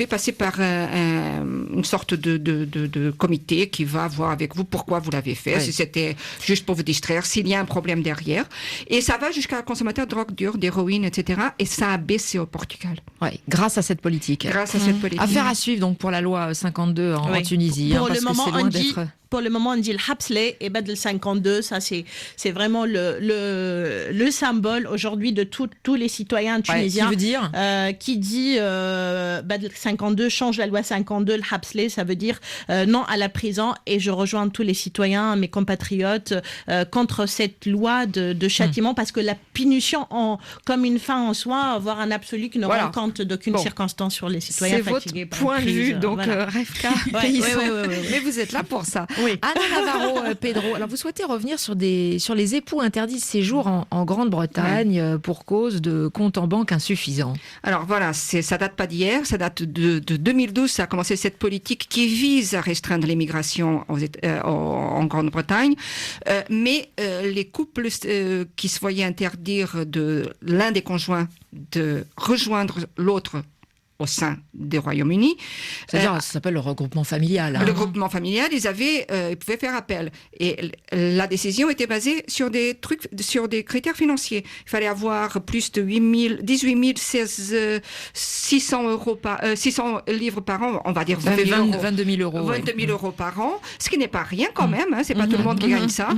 passer par une sorte de comité qui va voir avec vous pourquoi vous l'avez fait, si c'était juste pour vous distraire, s'il y a un problème derrière. Et ça va jusqu'à consommateur de drogue dure, d'héroïne, etc. Et ça a baissé au Portugal. Ouais, grâce à cette politique. Affaire à suivre donc pour la loi 52 en Tunisie. Pour le moment, pour le moment, on dit le Hapsley et Badl 52. Ça, c'est vraiment le symbole aujourd'hui de tous les citoyens tunisiens. Qui veut dire qui dit Badl 52 change la loi 52. Le Hapsley, ça veut dire non à la prison. Et je rejoins tous les citoyens, mes compatriotes, contre cette loi de châtiment parce que la punition comme une fin en soi, voire un absolu qui ne rend compte d'aucune circonstance sur les citoyens fatigués. C'est votre point de vue, donc Revka, mais vous êtes là pour ça. Oui. Anna Navarro, Pedro, alors vous souhaitez revenir sur les époux interdits de séjour en Grande-Bretagne pour cause de comptes en banque insuffisants. Alors voilà, ça date pas d'hier, ça date de 2012, ça a commencé cette politique qui vise à restreindre l'immigration en Grande-Bretagne, mais les couples qui se voyaient interdire de l'un des conjoints de rejoindre l'autre au sein des Royaumes-Unis. C'est-à-dire, ça s'appelle le regroupement familial. Le regroupement familial, ils pouvaient faire appel. Et la décision était basée sur des critères financiers. Il fallait avoir plus de 600 livres par an, on va dire 22 000 euros. 22 000 euros par an, ce qui n'est pas rien quand même, c'est pas tout le monde qui gagne ça.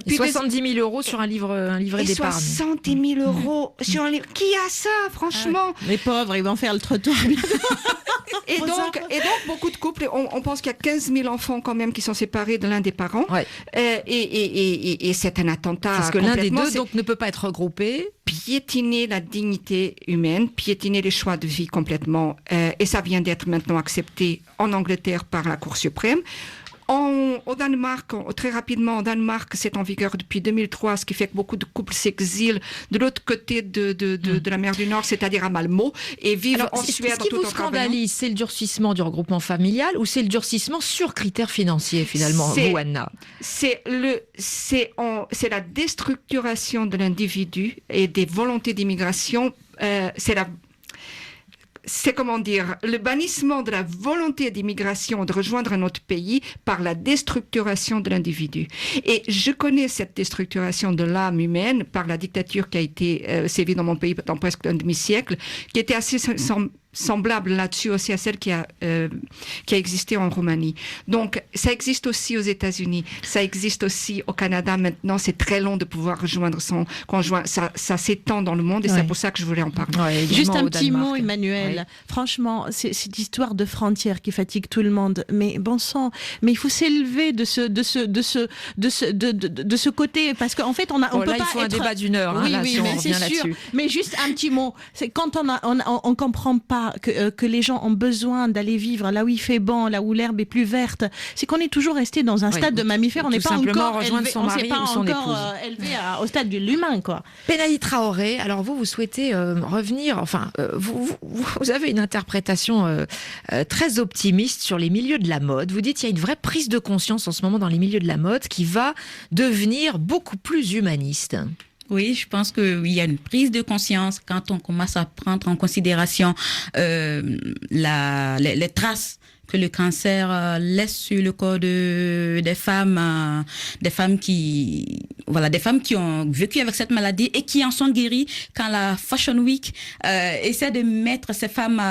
Puis 70 000 euros sur un livret d'épargne. 70 000 euros sur un livre. Qui a ça, franchement? Les pauvres, ils vont faire le trottoir. Et donc, beaucoup de couples, on pense qu'il y a 15 000 enfants quand même qui sont séparés de l'un des parents. Ouais. Et c'est un attentat. Parce que l'un des deux donc, ne peut pas être regroupé. Piétiner la dignité humaine, piétiner les choix de vie complètement. Et ça vient d'être maintenant accepté en Angleterre par la Cour suprême. Au Danemark, très rapidement, en Danemark, c'est en vigueur depuis 2003, ce qui fait que beaucoup de couples s'exilent de l'autre côté de la mer du Nord, c'est-à-dire à Malmö, et vivent en Suède. Ce qui vous scandalise, c'est le durcissement du regroupement familial ou c'est le durcissement sur critères financiers, finalement, vous, Anna? C'est la déstructuration de l'individu et des volontés d'immigration. C'est le bannissement de la volonté d'immigration de rejoindre un autre pays par la déstructuration de l'individu. Et je connais cette déstructuration de l'âme humaine par la dictature qui a été sévie dans mon pays dans presque un demi-siècle, qui était assez semblable là-dessus aussi à celle qui a existé en Roumanie. Donc, ça existe aussi aux États-Unis, ça existe aussi au Canada maintenant. C'est très long de pouvoir rejoindre son conjoint. Ça s'étend dans le monde et c'est pour ça que je voulais en parler. Juste un petit mot, Emmanuel. Oui. Franchement, c'est cette histoire de frontières qui fatigue tout le monde. Mais bon sang, mais il faut s'élever de ce côté parce qu'en fait, on peut pas. Il faut un débat d'une heure. Oui, mais c'est sûr. Mais juste un petit mot. C'est quand on comprend pas que les gens ont besoin d'aller vivre là où il fait bon, là où l'herbe est plus verte, c'est qu'on est toujours resté dans un stade de mammifère. On n'est pas encore élevé, élevé au stade de l'humain, quoi. Benaï Traoré, alors vous souhaitez revenir, enfin, vous avez une interprétation très optimiste sur les milieux de la mode. Vous dites qu'il y a une vraie prise de conscience en ce moment dans les milieux de la mode qui va devenir beaucoup plus humaniste. Oui, je pense qu'il y a une prise de conscience quand on commence à prendre en considération les traces que le cancer laisse sur le corps des femmes qui ont vécu avec cette maladie et qui en sont guéries, quand la Fashion Week essaie de mettre ces femmes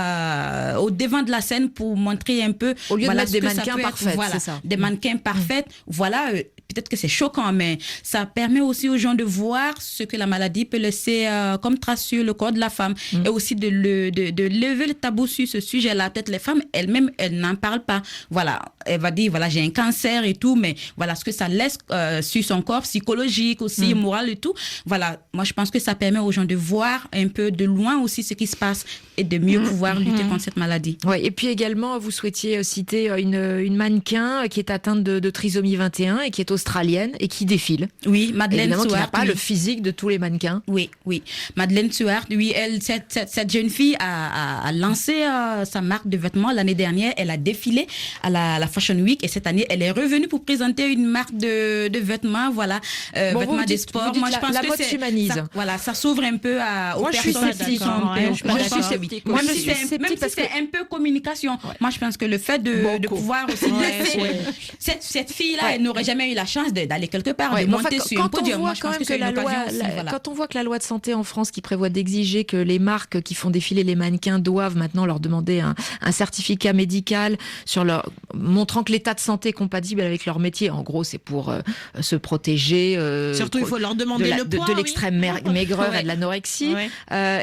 au devant de la scène pour montrer un peu, au lieu de mettre des mannequins parfaits, voilà, c'est ça. Des mannequins parfaits, voilà. Peut-être que c'est choquant, mais ça permet aussi aux gens de voir ce que la maladie peut laisser comme trace sur le corps de la femme, et aussi de lever le tabou sur ce sujet-là. Peut-être les femmes elles-mêmes, elles n'en parlent pas. Voilà, elle va dire, voilà, j'ai un cancer et tout, mais voilà ce que ça laisse sur son corps, psychologique aussi, moral et tout. Voilà, moi je pense que ça permet aux gens de voir un peu de loin aussi ce qui se passe et de mieux pouvoir lutter contre cette maladie. Ouais, et puis également, vous souhaitiez citer une mannequin qui est atteinte de trisomie 21 et qui est australienne et qui défile. Oui, Madeleine Stewart. Qui n'a pas oui. le physique de tous les mannequins. Oui. Madeleine Stewart, oui, cette jeune fille a lancé sa marque de vêtements l'année dernière. Elle a défilé à la Fashion Week et cette année, elle est revenue pour présenter une marque de vêtements, voilà, vêtements de sport. Moi, je pense que mode s'humanise. Voilà, ça s'ouvre un peu aux personnes qui sont un peu... Je suis sceptique. Moi, je suis sceptique même si c'est un peu communication. Ouais. Moi, je pense que le fait de pouvoir aussi cette fille-là, elle n'aurait jamais eu la chance d'aller quelque part, de monter sur un podium. Moi, je pense que c'est une occasion aussi. Quand on voit que la loi de santé en France qui prévoit d'exiger que les marques qui font défiler les mannequins doivent maintenant leur demander un certificat médical montrant que l'état de santé est compatible avec leur métier. En gros, c'est pour se protéger. Surtout, il faut leur demander le poids. De l'extrême maigreur et de l'anorexie.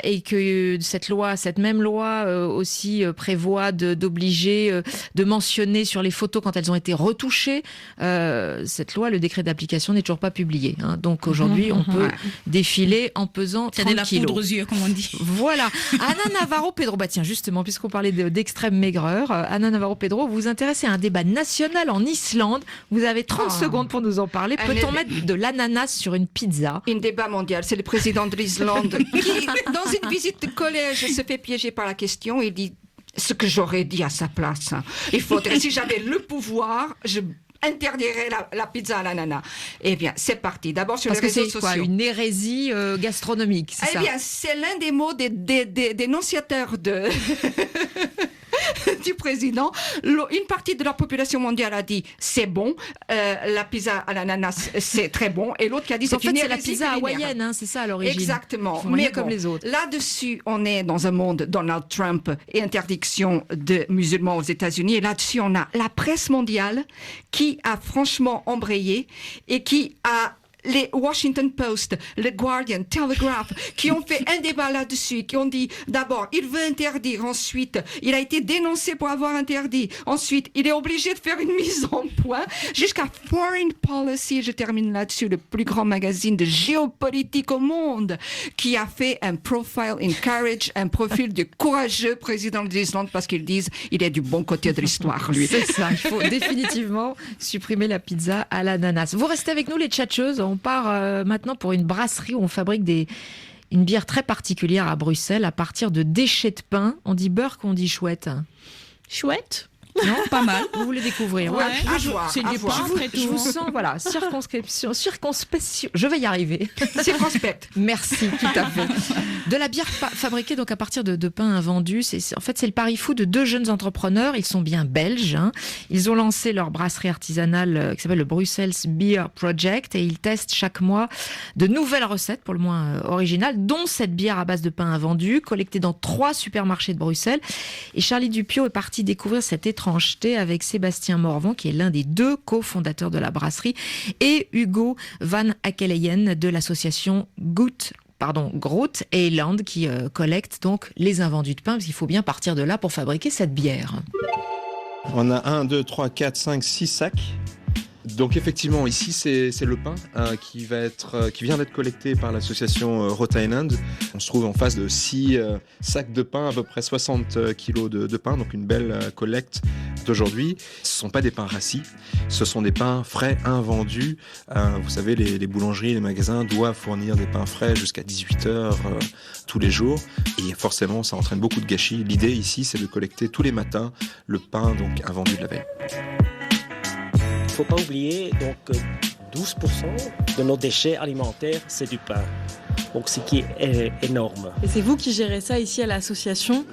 Et que cette même loi aussi prévoit d'obliger de mentionner sur les photos quand elles ont été retouchées. Cette loi, le décret d'application n'est toujours pas publié. Donc aujourd'hui, on peut défiler en pesant 30 kilos. C'est de la poudre aux yeux, comme on dit. Voilà. Anna Navarro Pedro, tiens, justement, puisqu'on parlait d'extrême maigreur, Anna Navarro Pedro, vous vous intéressez à un débat national en Islande. Vous avez 30 secondes pour nous en parler. Peut-on mettre de l'ananas sur une pizza? Un débat mondial. C'est le président de l'Islande qui, dans une visite de collège, se fait piéger par la question. Il dit ce que j'aurais dit à sa place. Il faudrait, si j'avais le pouvoir, je interdirait la pizza à l'ananas. Eh bien, c'est parti. D'abord sur les réseaux sociaux. Parce que c'est quoi, une hérésie gastronomique, c'est ça? Eh bien, c'est l'un des mots des dénonciateurs du président. Une partie de la population mondiale a dit c'est bon, la pizza à l'ananas c'est très bon, et l'autre qui a dit c'est la pizza hawaïenne, c'est ça à l'origine. Exactement. Mais comme les autres. Là-dessus, on est dans un monde Donald Trump et interdiction de musulmans aux États-Unis, et là-dessus on a la presse mondiale qui a franchement embrayé et qui a les Washington Post, le Guardian, Telegraph, qui ont fait un débat là-dessus, qui ont dit d'abord, il veut interdire, ensuite, il a été dénoncé pour avoir interdit, ensuite, il est obligé de faire une mise en point, jusqu'à Foreign Policy, je termine là-dessus, le plus grand magazine de géopolitique au monde, qui a fait un profile in courage, un profil du courageux président de l'Islande, parce qu'ils disent, il est du bon côté de l'histoire, lui. C'est ça, il faut définitivement supprimer la pizza à l'ananas. Vous restez avec nous, les tchatcheuses. On part maintenant pour une brasserie où on fabrique une bière très particulière à Bruxelles à partir de déchets de pain. On dit beurre qu'on dit chouette. Chouette? Non, pas mal. Vous voulez découvrir? Ouais, c'est du pain. Je vous sens, voilà, circonspection. Je vais y arriver. Circonspect. Merci, tout à fait. De la bière fabriquée donc à partir de pain invendu. En fait, c'est le pari fou de deux jeunes entrepreneurs. Ils sont bien belges. Ils ont lancé leur brasserie artisanale qui s'appelle le Brussels Beer Project et ils testent chaque mois de nouvelles recettes, pour le moins originales, dont cette bière à base de pain invendu, collectée dans 3 supermarchés de Bruxelles. Et Charlie Dupio est parti découvrir cette étrangeté avec Sébastien Morvan, qui est l'un des 2 cofondateurs de la brasserie, et Hugo Van Akkeleyen de l'association Groot Eland, qui collecte donc les invendus de pain, parce qu'il faut bien partir de là pour fabriquer cette bière. On a 1, 2, 3, 4, 5, 6 sacs. Donc effectivement, ici c'est le pain qui vient d'être collecté par l'association Rhode Island. On se trouve en face de 6 sacs de pain, à peu près 60 kilos de pain, donc une belle collecte d'aujourd'hui. Ce ne sont pas des pains rassis, ce sont des pains frais invendus. Vous savez, les boulangeries, les magasins doivent fournir des pains frais jusqu'à 18h tous les jours. Et forcément, ça entraîne beaucoup de gâchis. L'idée ici, c'est de collecter tous les matins le pain donc invendu de la veille. Il ne faut pas oublier donc 12% de nos déchets alimentaires, c'est du pain. Donc ce qui est énorme. Et c'est vous qui gérez ça ici à l'association,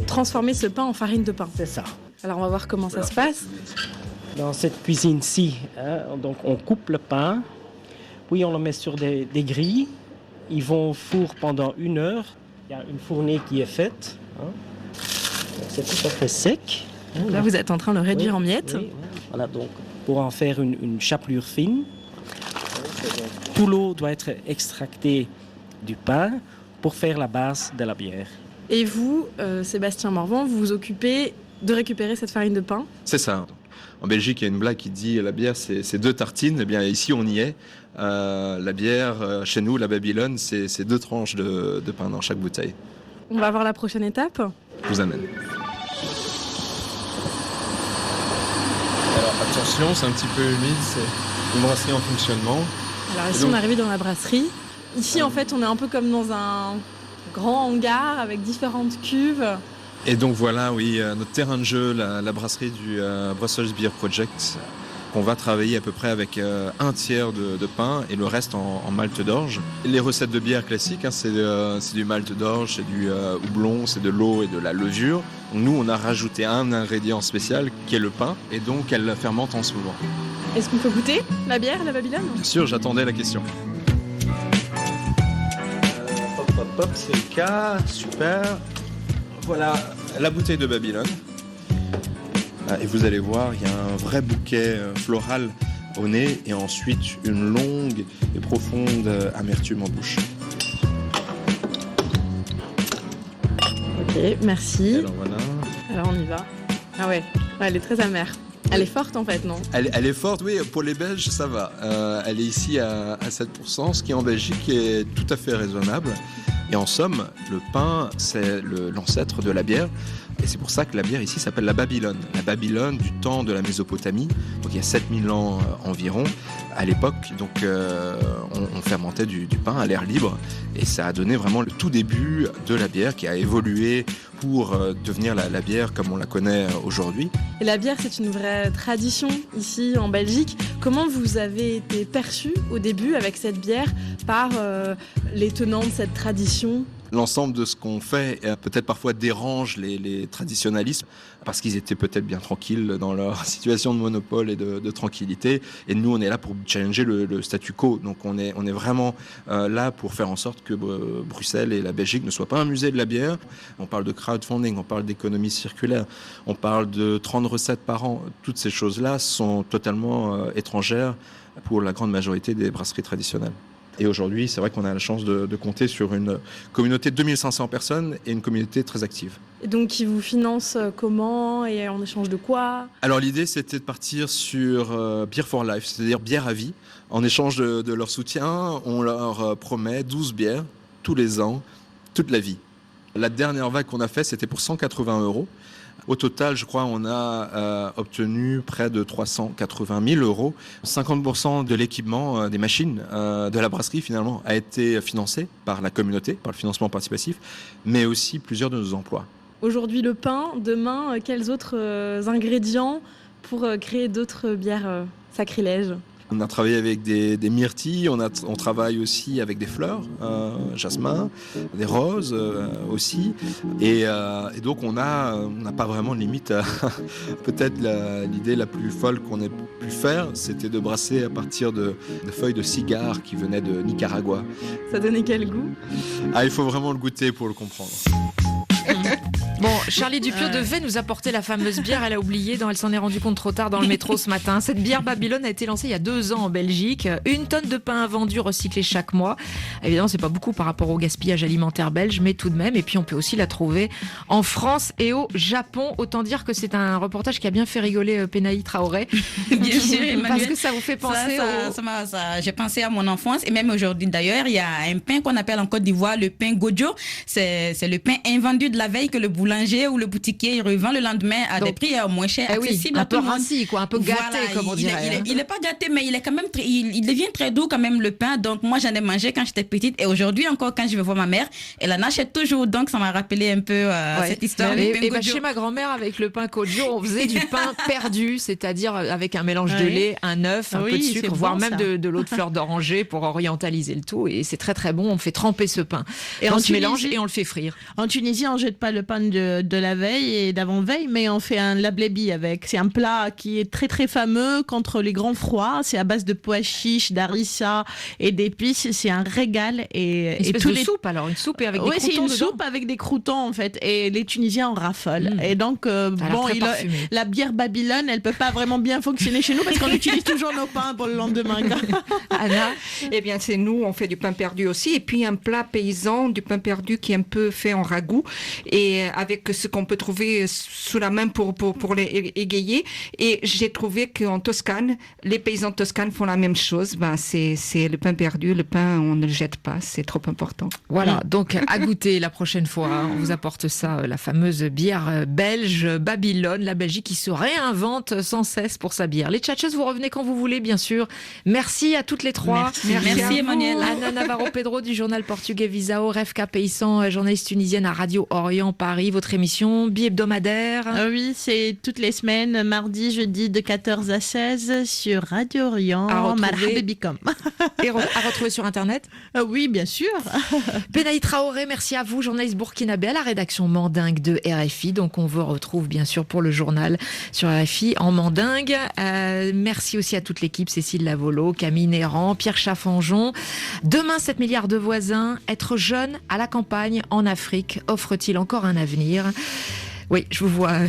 transformer ce pain en farine de pain. C'est ça. Alors on va voir comment ça se passe. Dans cette cuisine-ci, donc on coupe le pain, puis on le met sur des grilles. Ils vont au four pendant 1 heure. Il y a une fournée qui est faite. Donc c'est tout à fait sec. Là vous êtes en train de le réduire en miettes. Oui. Voilà, donc pour en faire une chapelure fine. Tout l'eau doit être extractée du pain pour faire la base de la bière. Et vous, Sébastien Morvan, vous vous occupez de récupérer cette farine de pain ? C'est ça. En Belgique, il y a une blague qui dit la bière, c'est 2 tartines. Eh bien, ici, on y est. La bière, chez nous, la Babylone, c'est 2 tranches de pain dans chaque bouteille. On va voir la prochaine étape ? Je vous amène. Alors, attention, c'est un petit peu humide. C'est une brasserie en fonctionnement. Alors ici, on est arrivé dans la brasserie. Ici, en fait, on est un peu comme dans un grand hangar avec différentes cuves. Et donc voilà, oui, notre terrain de jeu, la brasserie du Brussels Beer Project. On va travailler à peu près avec 1/3 de pain et le reste en malt d'orge. Les recettes de bière classiques, c'est du malt d'orge, c'est du houblon, c'est de l'eau et de la levure. Donc nous, on a rajouté un ingrédient spécial qui est le pain et donc elle fermente en ce moment. Est-ce qu'on peut goûter la bière, la Babylone ? Bien sûr, j'attendais la question. Hop, c'est le cas, super. Voilà la bouteille de Babylone. Et vous allez voir, il y a un vrai bouquet floral au nez et ensuite une longue et profonde amertume en bouche. Ok, merci. Alors voilà. Alors on y va. Ah ouais, elle est très amère. Elle est forte en fait, non ? Elle est forte, oui, pour les Belges ça va. Elle est ici à 7%, ce qui en Belgique est tout à fait raisonnable. Et en somme, le pain, c'est l'ancêtre de la bière. Et c'est pour ça que la bière ici s'appelle la Babylone. La Babylone du temps de la Mésopotamie, donc il y a 7000 ans environ. À l'époque, donc, on fermentait du pain à l'air libre. Et ça a donné vraiment le tout début de la bière qui a évolué pour devenir la bière comme on la connaît aujourd'hui. Et la bière, c'est une vraie tradition ici en Belgique. Comment vous avez été perçu au début avec cette bière par les tenants de cette tradition ? L'ensemble de ce qu'on fait peut-être parfois dérange les traditionalistes parce qu'ils étaient peut-être bien tranquilles dans leur situation de monopole et de tranquillité. Et nous, on est là pour challenger le statu quo. Donc on est vraiment là pour faire en sorte que Bruxelles et la Belgique ne soient pas un musée de la bière. On parle de crowdfunding, on parle d'économie circulaire, on parle de 30 recettes par an. Toutes ces choses-là sont totalement étrangères pour la grande majorité des brasseries traditionnelles. Et aujourd'hui, c'est vrai qu'on a la chance de compter sur une communauté de 2500 personnes et une communauté très active. Et donc, qui vous finance comment et en échange de quoi ? Alors l'idée, c'était de partir sur Beer for Life, c'est-à-dire bière à vie. En échange de leur soutien, on leur promet 12 bières tous les ans, toute la vie. La dernière vague qu'on a faite, c'était pour 180 €. Au total, je crois, on a obtenu près de 380 000 €. 50% de l'équipement des machines de la brasserie, finalement, a été financé par la communauté, par le financement participatif, mais aussi plusieurs de nos emplois. Aujourd'hui, le pain. Demain, quels autres ingrédients pour créer d'autres bières sacrilèges ? On a travaillé avec des myrtilles, on travaille aussi avec des fleurs, jasmin, des roses aussi. Et donc on n'a pas vraiment de limite. Peut-être l'idée la plus folle qu'on ait pu faire, c'était de brasser à partir de feuilles de cigare qui venaient de Nicaragua. Ça donnait quel goût ? Il faut vraiment le goûter pour le comprendre. Bon, Charlie Dupio devait nous apporter la fameuse bière, elle a oublié, elle s'en est rendue compte trop tard dans le métro ce matin. Cette bière Babylone a été lancée il y a 2 ans en Belgique. 1 tonne de pain vendu, recyclé chaque mois. Évidemment, c'est pas beaucoup par rapport au gaspillage alimentaire belge, mais tout de même. Et puis, on peut aussi la trouver en France et au Japon. Autant dire que c'est un reportage qui a bien fait rigoler Penaï Traoré. Bien sûr, Emmanuel. Parce que ça vous fait penser j'ai pensé à mon enfance et même aujourd'hui d'ailleurs, il y a un pain qu'on appelle en Côte d'Ivoire le pain gojo. C'est le pain invendu de la veille que le boulanger ou le boutiquier il revend le lendemain à des prix moins chers, accessibles un peu rassis, quoi, un peu gâté, comme on dirait. Il est pas gâté, mais il est quand même il devient très doux quand même le pain. Donc moi j'en ai mangé quand j'étais petite et aujourd'hui encore quand je vais voir ma mère, elle en achète toujours. Donc ça m'a rappelé un peu cette histoire. Et chez ma grand-mère avec le pain gojo, on faisait du pain perdu, c'est-à-dire avec un mélange de lait, un œuf, un peu de sucre, voire même de l'eau de fleur d'oranger pour orientaliser le tout. Et c'est très très bon. On fait tremper ce pain et on se mélange et on le fait frire. En Tunisie, on jette pas le pain de la veille et d'avant-veille, mais on fait un lablebi avec. C'est un plat qui est très très fameux contre les grands froids. C'est à base de pois chiches, d'harissa et d'épices. C'est un régal. Une espèce de soupe alors, une soupe et avec des croutons. Oui, c'est une dedans. soupe avec des croutons en fait. Et les Tunisiens en raffolent. Et donc, la bière Babylone, elle peut pas vraiment bien fonctionner chez nous parce qu'on utilise toujours nos pains pour le lendemain. Anna, eh bien c'est nous, on fait du pain perdu aussi, et puis un plat paysan du pain perdu qui est un peu fait en ragoût et avec ce qu'on peut trouver sous la main pour les égayer. Et j'ai trouvé qu'en Toscane, les paysans toscanes font la même chose. C'est le pain perdu, le pain on ne le jette pas, c'est trop important. Voilà, donc à goûter la prochaine fois. On vous apporte ça, la fameuse bière belge Babylone, la Belgique qui se réinvente sans cesse pour sa bière. Les tchatcheuses, vous revenez quand vous voulez, bien sûr. Merci à toutes les trois. Merci Emmanuel. Anna Navarro Pedro du journal portugais Visao, Revka Paysan, journaliste tunisienne à Radio Orient Paris. Votre émission bi-hebdomadaire. Oui, c'est toutes les semaines, mardi, jeudi de 14 à 16 sur Radio Orient. Et à retrouver sur Internet. Oui, bien sûr. Penaï Traoré, merci à vous, journaliste burkinabé à la rédaction mandingue de RFI. Donc on vous retrouve bien sûr pour le journal sur RFI en mandingue. Merci aussi à toute l'équipe, Cécile Lavolo, Camille Néran, Pierre Chaffanjon. Demain, 7 milliards de voisins. Être jeune à la campagne en Afrique offre-t-il encore un avenir ? Oui, je vous vois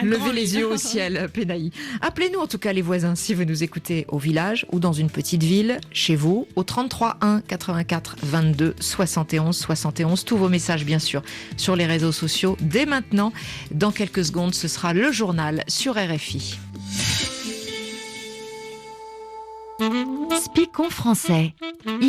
lever les yeux au ciel, Penaï. Appelez-nous en tout cas les voisins si vous nous écoutez au village ou dans une petite ville, chez vous, au 33 1 84 22 71 71. Tous vos messages bien sûr sur les réseaux sociaux dès maintenant. Dans quelques secondes, ce sera le journal sur RFI. Speak en français.